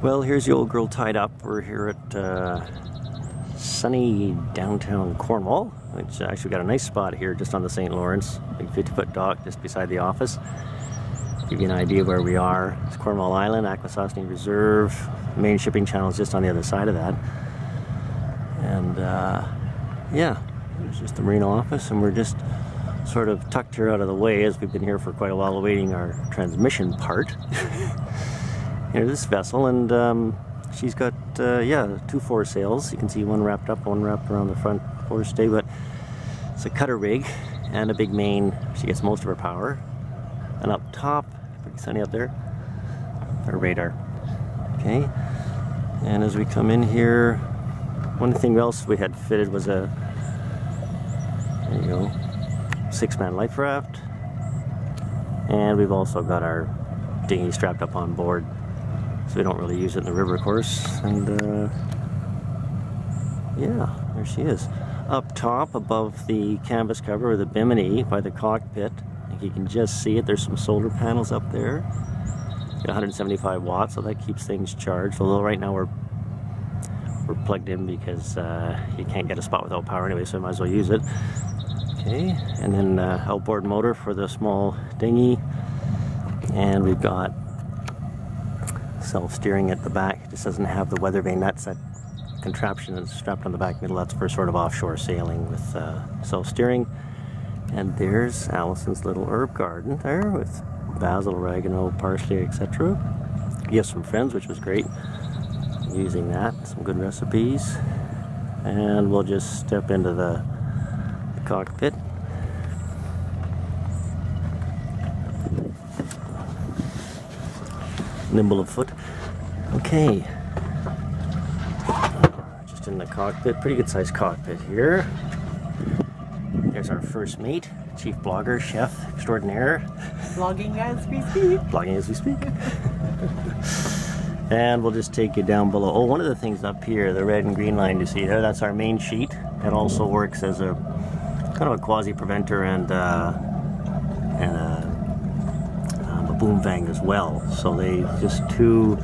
Well, here's the old girl tied up. We're here at sunny downtown Cornwall, which actually got a nice spot here just on the St. Lawrence. Big 50-foot dock just beside the office. Give you an idea where we are. It's Cornwall Island, Akwesasne Reserve. The main shipping channel is just on the other side of that. And yeah, it's just the marina office, and we're just sort of tucked here out of the way as we've been here for quite a while awaiting our transmission part. Here's this vessel, and she's got yeah, 2 foresails. You can see one wrapped up, one wrapped around the front forestay, but it's a cutter rig and a big main. She gets most of her power. And up top, pretty sunny up there, our radar. Okay, and as we come in here, one thing else we had fitted was a, there you go, 6-man life raft, and we've also got our dinghy strapped up on board, so we don't really use it in the river, of course. And yeah, there she is. Up top, above the canvas cover, or the bimini, by the cockpit, I think you can just see it. There's some solar panels up there. Got 175 watts, so that keeps things charged. Although right now we're plugged in because you can't get a spot without power anyway, so I might as well use it. Okay, and then outboard motor for the small dinghy, and we've got self-steering at the back. It just doesn't have the weather vane. That's that contraption that's strapped on the back middle. That's for sort of offshore sailing with self-steering. And there's Alison's little herb garden there with basil, oregano, parsley, etc. Gifts from friends, which was great. Using that, some good recipes. And we'll just step into the cockpit. Nimble of foot. Okay. Just in the cockpit. Pretty good sized cockpit here. There's our first mate, chief blogger, chef extraordinaire. Vlogging as we speak. Vlogging as we speak. And we'll just take you down below. Oh, one of the things up here, the red and green line you see there, that's our main sheet. It also works as a kind of a quasi-preventer and a boom vang as well. So they just two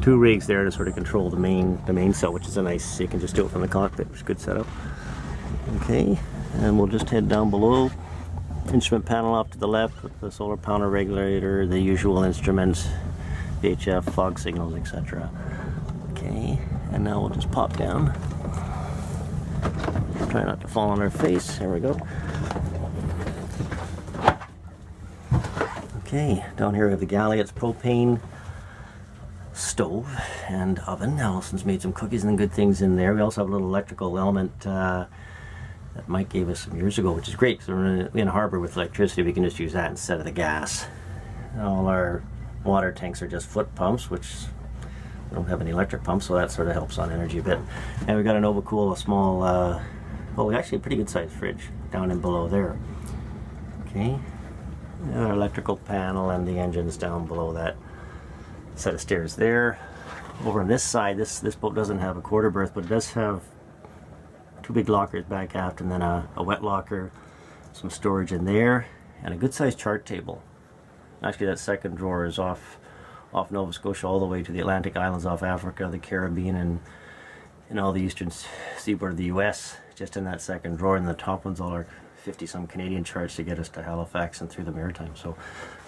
rigs there to sort of control the main cell, which is a nice. You can just do it from the cockpit, which is a good setup. Okay, and we'll just head down below. Instrument panel off to the left with the solar panel regulator, the usual instruments, VHF, fog signals, etc. Okay, and now we'll just pop down. Try not to fall on our face. There we go. Okay, down here we have the galley. It's propane stove and oven. Alison's made some cookies and good things in there. We also have a little electrical element that Mike gave us some years ago, which is great because we're in a harbor with electricity. We can just use that instead of the gas. All our water tanks are just foot pumps, which we don't have any electric pumps, so that sort of helps on energy a bit. And we got an Overcool, a small, well, actually a pretty good sized fridge down and below there. Okay, and our electrical panel and the engines down below that set of stairs there. Over on this side, this boat doesn't have a quarter berth, but it does have 2 big lockers back aft, and then a wet locker, some storage in there, and a good sized chart table. Actually, that second drawer is off Nova Scotia all the way to the Atlantic Islands, off Africa, the Caribbean, and all the eastern seaboard of the US, just in that second drawer. And the top one's all our 50-some Canadian charts to get us to Halifax and through the Maritime. So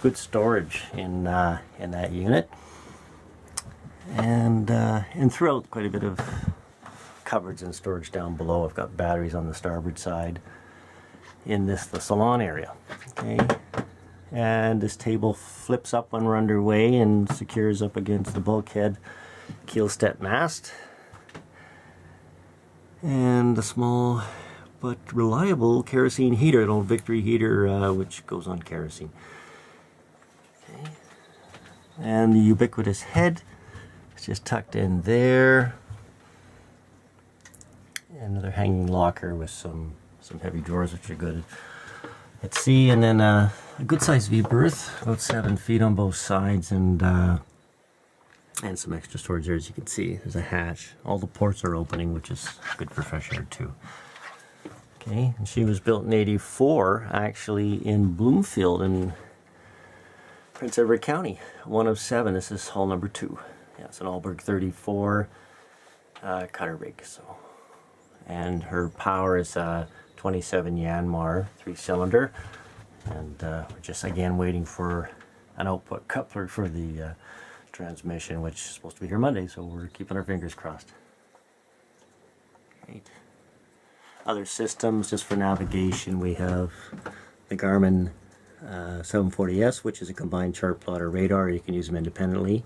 good storage in that unit, and throughout quite a bit of cupboards and storage down below. I've got batteries on the starboard side in the salon area. Okay, and this table flips up when we're underway and secures up against the bulkhead keelstead mast, and a small but reliable kerosene heater, an old Victory heater, which goes on kerosene. Okay, and the ubiquitous head is just tucked in there. Another hanging locker with some heavy drawers, which are good at sea, and then a good sized V berth, about 7 feet on both sides, and some extra storage there. As you can see, there's a hatch. All the ports are opening, which is good for fresh air too. Okay, and she was built in '84, actually in Bloomfield, and Prince Edward County, 1 of 7. This is hull number 2. Yeah, it's an Allberg 34 cutter rig. So, and her power is 27 Yanmar 3-cylinder, and we're just again waiting for an output coupler for the transmission, which is supposed to be here Monday. So we're keeping our fingers crossed. Right. Other systems, just for navigation, we have the Garmin 740S, which is a combined chart plotter radar. You can use them independently.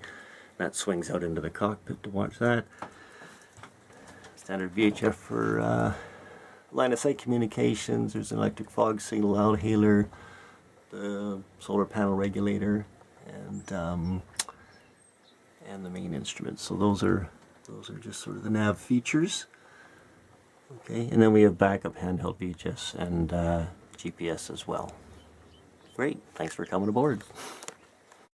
That swings out into the cockpit to watch that. Standard VHF for line of sight communications. There's an electric fog signal outhailer, the solar panel regulator, and the main instruments. So those are just sort of the nav features. Okay, and then we have backup handheld VHS and GPS as well. Great, thanks for coming aboard.